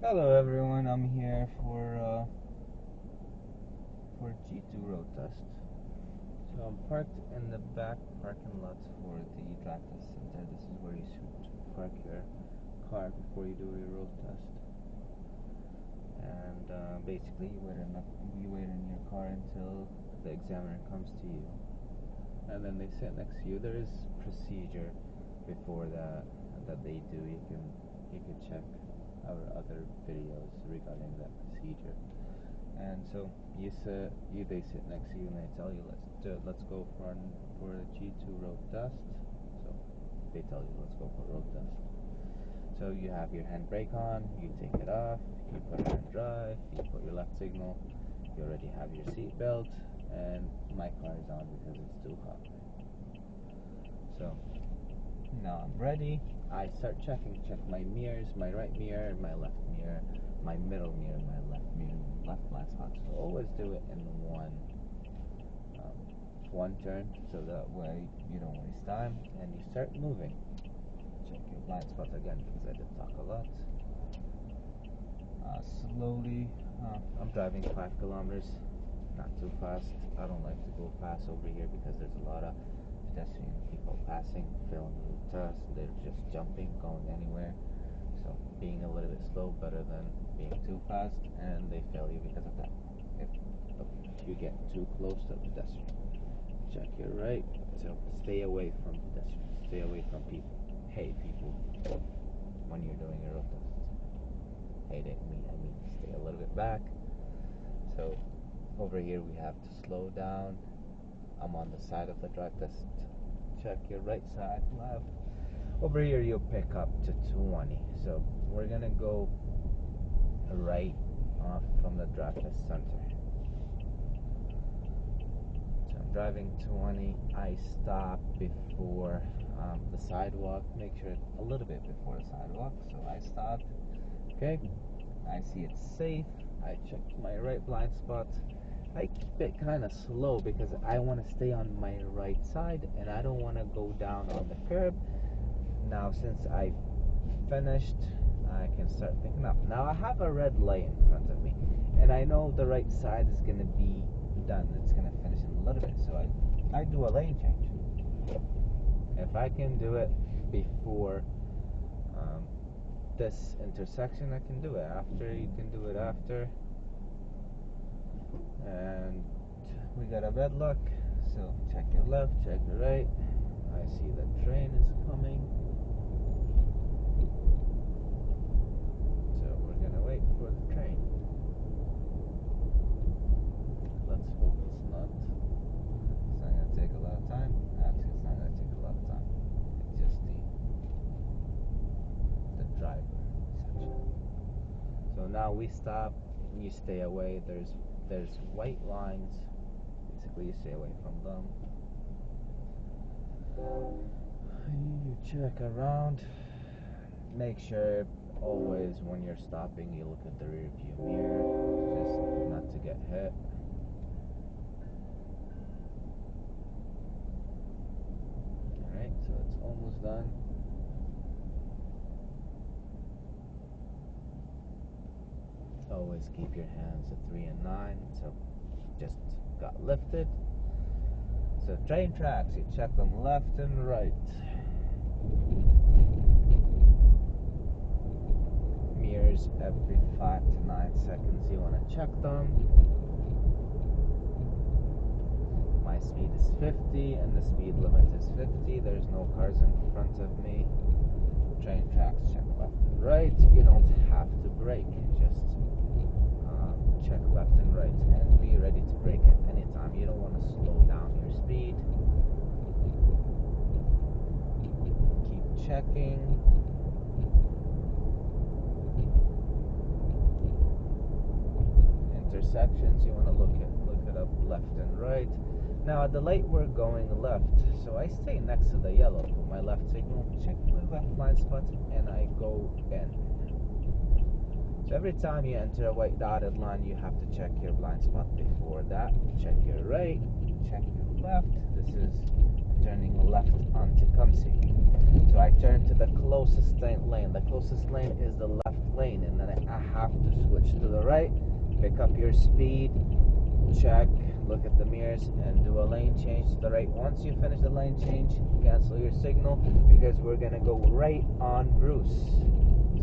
Hello everyone, I'm here for G2 road test. So I'm parked in the back parking lot for the drive test center. This is where you should park your car before you do your road test. And basically you wait in your car until the examiner comes to you. And then they sit next to you. There is procedure before that they do. You can check our other videos regarding that procedure. And so they sit next to you and they tell you let's go for the G2 road test. So they tell you let's go for road test. So you have your handbrake on, you take it off, you put it on drive, you put your left signal, you already have your seat belt, and my car is on because it's too hot. So now I'm ready. I start check my mirrors, my right mirror, my left mirror, my middle mirror, my left mirror, left blind spot. So always do it in one turn, so that way you don't waste time, and you start moving. Check your blind spots again because I did talk a lot. Slowly, I'm driving 5 kilometers, not too fast. I don't like to go fast over here because there's a lot of pedestrian people passing, failing the test. They're just jumping, going anywhere. So being a little bit slow better than being too fast, and they fail you because of that. If you get too close to a pedestrian, check your right. So stay away from pedestrians, stay away from people. Hey people, when you're doing your road test. Hey, I mean stay a little bit back. So over here we have to slow down. I'm on the side of the drive test. Check your right side, left. Over here you'll pick up to 20. So we're gonna go right off from the drive test center. So I'm driving 20. I stop before the sidewalk. Make sure a little bit before the sidewalk. So I stopped. Okay. I see it's safe. I checked my right blind spot. I keep it kind of slow because I want to stay on my right side and I don't want to go down on the curb. Now since I finished, I can start picking up. Now I have a red light in front of me and I know the right side is going to be done. It's going to finish in a little bit, so I do a lane change. If I can do it before this intersection, I can do it. After, you can do it after. And we got a red look, so check your left, check your right. I see the train is coming, so we're gonna wait for the train. Let's hope it's not gonna take a lot of time. Actually, it's not gonna take a lot of time. It's just the driver section. So now we stop. You stay away. There's white lines. Basically, you stay away from them. You check around. Make sure always when you're stopping, you look at the rear view mirror, just not to get hit. Alright, so it's almost done. Always keep your hands at 3 and 9. So just got lifted. So train tracks, you check them left and right. Mirrors every 5 to 9 seconds, you want to check them. My speed is 50 and the speed limit is 50. There's no cars in front of me. Train tracks, check left and right. You don't have to brake, just check left and right and be ready to brake at any time. You don't want to slow down your speed. Keep checking. Intersections, you want to look it up left and right. Now at the light we're going left, so I stay next to the yellow, put my left signal, check my left blind spot, and I go in. So every time you enter a white dotted line, you have to check your blind spot before that. Check your right, check your left. This is turning left onto Tecumseh. So I turn to the closest lane. The closest lane is the left lane, and then I have to switch to the right, pick up your speed, check, look at the mirrors, and do a lane change to the right. Once you finish the lane change, cancel your signal, because we're gonna go right on Bruce.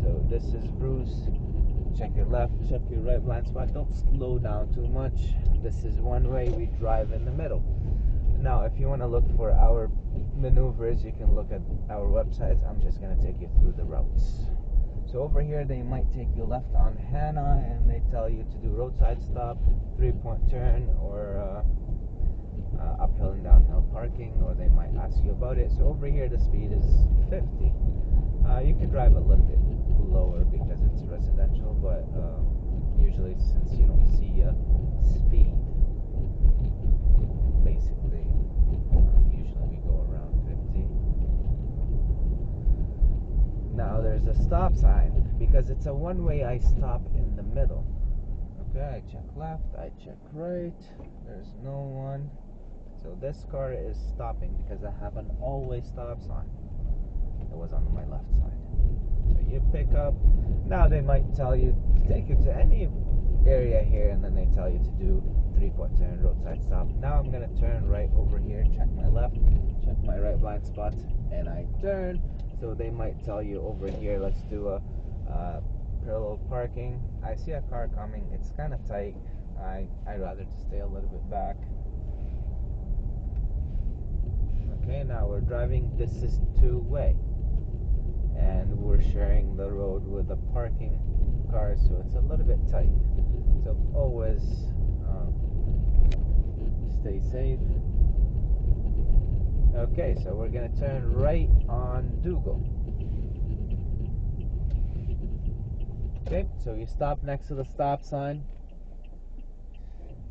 So this is Bruce. Check your left, check your right blind spot. Don't slow down too much. This is one way. We drive in the middle. Now, if you want to look for our maneuvers, you can look at our websites. I'm just going to take you through the routes. So over here, they might take you left on Hannah, and they tell you to do roadside stop, 3-point turn, or uphill and downhill parking, or they might ask you about it. So over here, the speed is 50. You can drive a little bit lower because it's residential, but usually, since you don't see speed, basically, usually we go around 50. Now there's a stop sign. Because it's a one-way, I stop in the middle. Okay, I check left, I check right, there's no one. So this car is stopping because I have an always stop sign. It was on my left side. So you pick up. Now they might tell you to take you to any area here, and then they tell you to do 3-point turn, roadside stop. Now I'm going to turn right over here, check my left, check my right blind spot, and I turn. So they might tell you over here, let's do a parallel parking. I see a car coming. It's kind of tight. I'd rather just stay a little bit back. Okay, now we're driving. This is two-way, and we're sharing the road with the parking cars, so it's a little bit tight. So always stay safe. Okay, so we're gonna turn right on Dougal. Okay, so you stop next to the stop sign.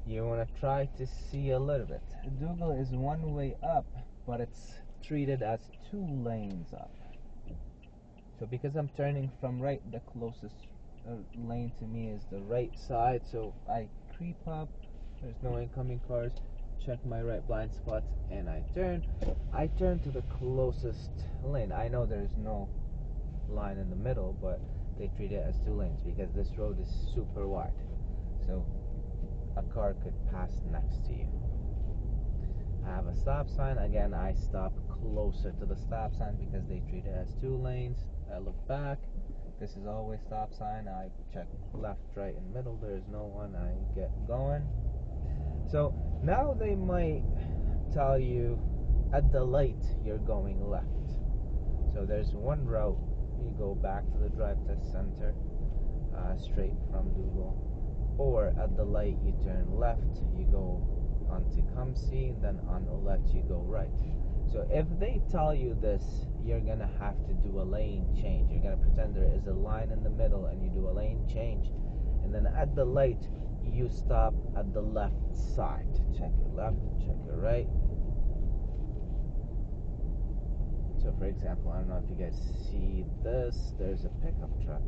You want to try to see a little bit. Dougal is one way up, but it's treated as 2 lanes up. So because I'm turning from right, the closest lane to me is the right side. So I creep up. There's no incoming cars. Check my right blind spot, and I turn. I turn to the closest lane. I know there's no line in the middle, but they treat it as 2 lanes because this road is super wide. So a car could pass next to you. I have a stop sign. Again, I stop closer to the stop sign because they treat it as 2 lanes. I look back. This is always stop sign. I check left, right, and middle. There's no one. I get going. So now they might tell you at the light you're going left. So there's one route. You go back to the drive test center, straight from Dougal, or at the light you turn left, you go on Tecumseh, and then on Ouellette you go right. So if they tell you this, you're gonna have to do a lane change. You're gonna pretend there is a line in the middle, and you do a lane change, and then at the light you stop at the left side. Check your left, check your right. So for example, I don't know if you guys see this, there's a pickup truck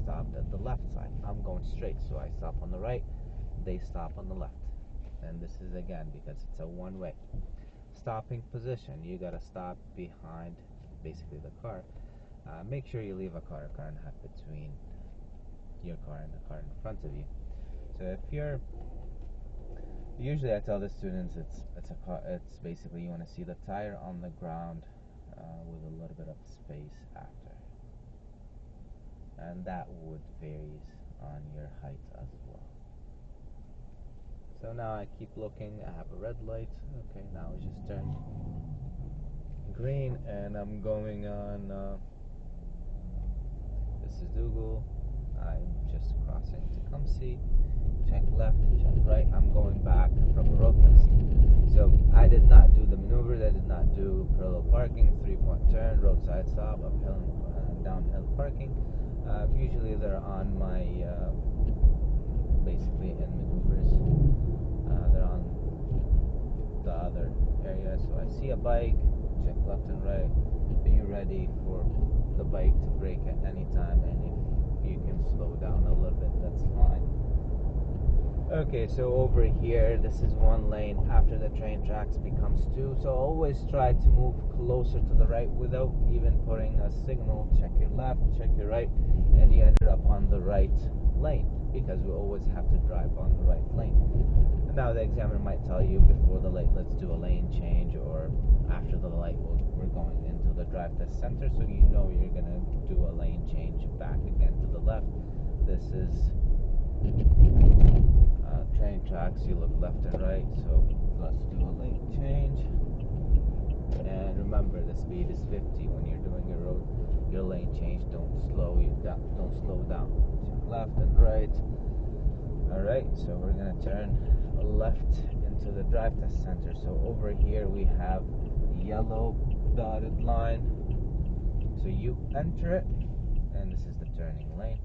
stopped at the left side. I'm going straight, so I stop on the right, they stop on the left. And this is again because it's a one-way. Stopping position, you gotta stop behind basically the car. Make sure you leave a car and a half between your car and the car in front of you. So if you're, usually I tell the students it's basically you want to see the tire on the ground with a little bit of space after, and that would varies on your height as well. So now I keep looking. I have a red light. Okay, now we just turned green, and I'm going on. This is Dougal. I'm just crossing Tecumseh. Check left, check right. I'm going back from a road test. So I did not do the maneuvers. I did not do parallel parking, 3-point turn, roadside stop, uphill and downhill parking. Usually they're on my basically in maneuvers. They're on the other area. So I see a bike, check left and right. Be ready for the bike to brake at any time, and if you can slow down a little bit, that's fine. Okay, so over here, this is one lane after the train tracks becomes two. So always try to move closer to the right without even putting a signal. Check your left, check your right, and you ended up on the right lane because we always have to drive on the right lane. Now the examiner might tell you before the light, let's do a lane change, or after the light, we're going into the drive test center, so you know you're gonna do a lane change back again to the left. This is train tracks, you look left and right, so let's do a lane change. And remember, the speed is 50 when you're doing your lane change. Don't slow down. So left and right. Alright, so we're gonna turn left into the drive test center. So over here we have yellow dotted line. So you enter it, and this is the turning lane.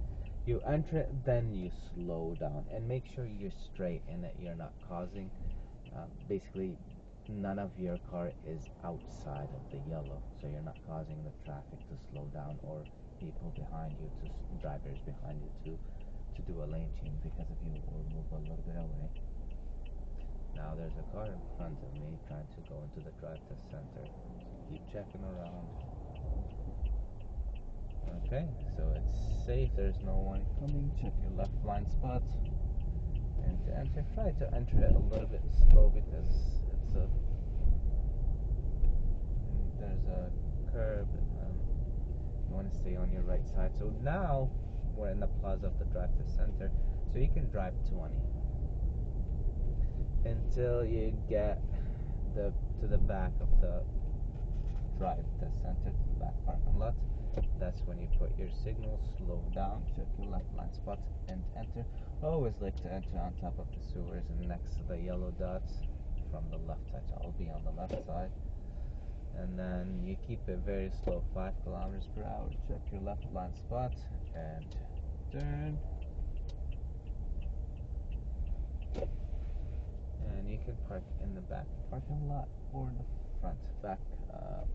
You enter it, then you slow down, and make sure you're straight in it. You're not causing, basically, none of your car is outside of the yellow, so you're not causing the traffic to slow down, or people behind you, drivers behind you to do a lane change because of you, or move a little bit away. Now there's a car in front of me trying to go into the drive test center. Keep checking around. Okay, so it's safe, there's no one coming. Check your left blind spot. And to enter, try to enter it a little bit slow because there's a curb, and you want to stay on your right side. So now we're in the plaza of the drive test center, so you can drive 20 until you get to the back of the drive test center, to the back parking lot. That's when you put your signal, slow down, check your left blind spot, and enter. I always like to enter on top of the sewers and next to the yellow dots from the left side, so I'll be on the left side. And then you keep it very slow, 5 kilometers per hour. Check your left blind spot and turn. And you can park in the back parking lot or the front back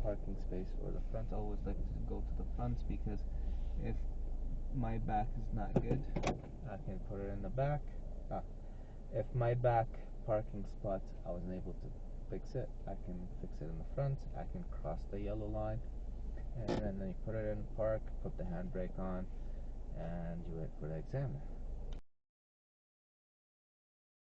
parking space or the front. I always like to go to the front because if my back is not good, I can put it in the back. If my back parking spot I wasn't able to fix it, I can fix it in the front. I can cross the yellow line, and then you put it in park, put the handbrake on, and you wait for the examiner.